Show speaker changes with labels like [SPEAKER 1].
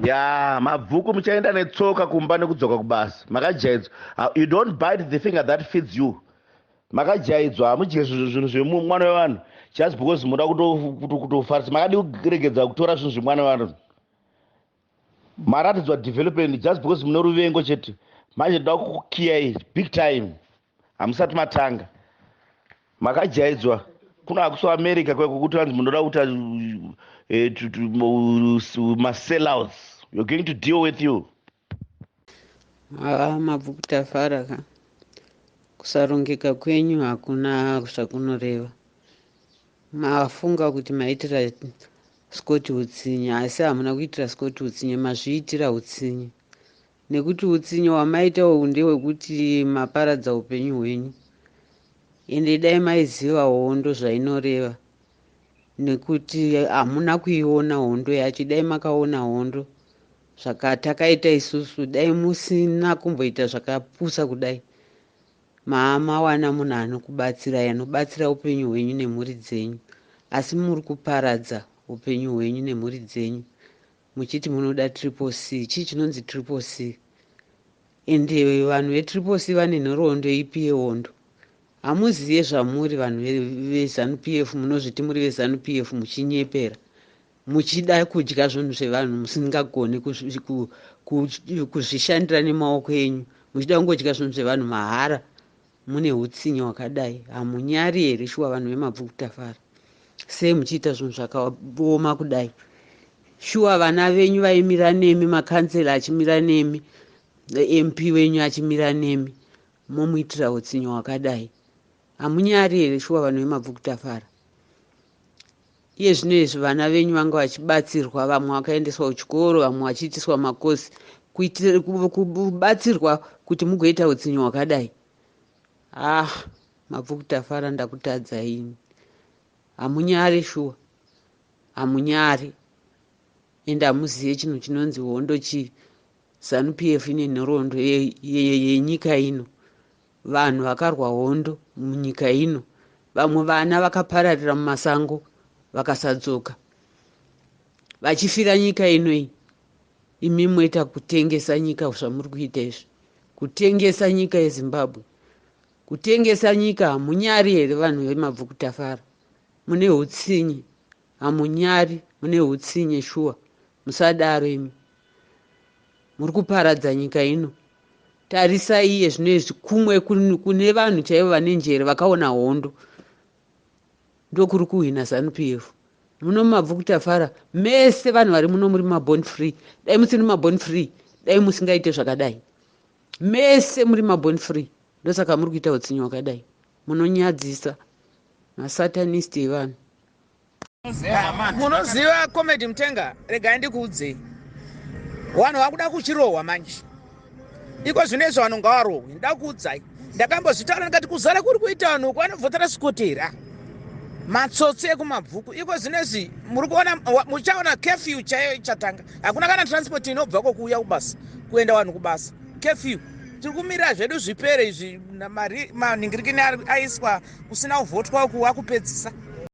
[SPEAKER 1] ya mabvuku muchaenda netsoka kumba nekudzoka kubasa makajaidzwa. You don't bite the finger that feeds you. Makajaidzwa hamudye zvinhu zvemwana wevanhu just because muda kutofarisa. Makadi kuregedza kutora zvinhu zvemwana wevanhu. Maratidzwa development just because mune ruvengo chete. Manje ndoda kukukiyai big time. Hamusati matanga. Makajaidzwa. Kuna kusoamerica kweko kuti vanzi munoda kuita masellouts. You're going to deal with you.
[SPEAKER 2] Mabvuku tafara ka. Kusarongeka kwenyu hakuna zvakunoreva. Mafunga kuti maitira Scott utsinye asi hamuna kuitira Scott utsinye, mazviitira utsinye. Nekuti utsinye wamaita ndewekuti maparadza upenyu hwenyu. Ende dai maiziva hondo zvainoreva. Nekuti hamuna kuiona hondo yacho, dai makaona hondo zvakatakaita isusu, dai musina kumboita zvakapusa kudai. Mawana munhu anokubatsirai, anobatsira upenyu hwenyu nemhuri dzenyu. Asi muri kuparadza upenyu hwenyu nemhuri dzenyu. Muchiti munoda triple C. Chii chinonzi triple C? Ende vanhu vetriple C vane nhoroondo ipi yehondo? Hamuziye zvamuri vanhu veZanu PF, munozviti muri veZanu PF muchinyepera. Muchida kudya zvinhu zvevanhu musingagoni kuzvishandira nemaoko enyu. Muchida kungodya zvinhu zvevanhu mahara. Mune utsinye hwakadai. Hamunyari here shuwa vanhu vemabvuku tafara? Sei muchiita zvinhu zvakaoma kudai? Shuwa vana venyu vaimira nemi, makansela achimira nemi, MP wenyu achimira nemi. Momuitira utsinye hwakadai. Hamunyari here shuwa vanhu vemabvuku tafara? Iye zvino izvi vana venyu vanga vachibatsirwa, vamwe vakaendeswa kuchikoro, vamwe vachiitiswa makosi, kubatsirwa kuti mugoita utsinye hwakadai. Mabvuku tafara ndakutadzai ini. Hamunyari shuwa. Hamunyari. Ende hamuziye chinhu chinonzi hondo chii. Zanu PF ine nhoroondo yenyika ino. Vanhu vakarwa hondo munyika ino. Vamwe vana vakapararira mumasango vakasadzoka. Vachifira nyika ino iyi. Imi moita kutengesa nyika zvamuri kuita izvi. Kutengesa nyika yeZimbabwe. Kutengesa nyika hamunyari here vanhu vemabvuku tafara? Mune hutsinye. Hamunyari, mune hutsinye shuwa. Musadaro imi. Muri kuparadza nyika ino. Tarisai iye zvino izvi kumwe kune vanhu chaivo vane njere vakaona hondo. Ndokuri kuhwina Zanu PF. Muno mumabvuku tafara mese vanhu vari muno muri mabond free. Dai musiri mabond free, dai musingaite zvakadai. Mese muri mabond free. Ndosaka muri kuita utsinye hwakadai. Munonyadzisa masatanist evanhu.
[SPEAKER 3] Munoziva comedy Mutenga, regai ndikuudzei. Vanhu vakuda kuchirohwa manje. Iko zvinezvi vanhu ngavarohwe. Ndakuudzai. Ndakambozvitaura ndikati kuzara kuri kuita vanhu uko vanovhotera Scotera. Matsotsi ekuMabvuku. Iko zvinezvi muri kuona muchaona curfew chaiyo ichatanga. Hakuna kana transport inobva kokuuya kubasa, kuenda vanhu kubasa. Curfew. Tiri kumira zvedu zvipere izvi manhingirikini aiswa kusina kuvhotwa kuwa kupedzisa.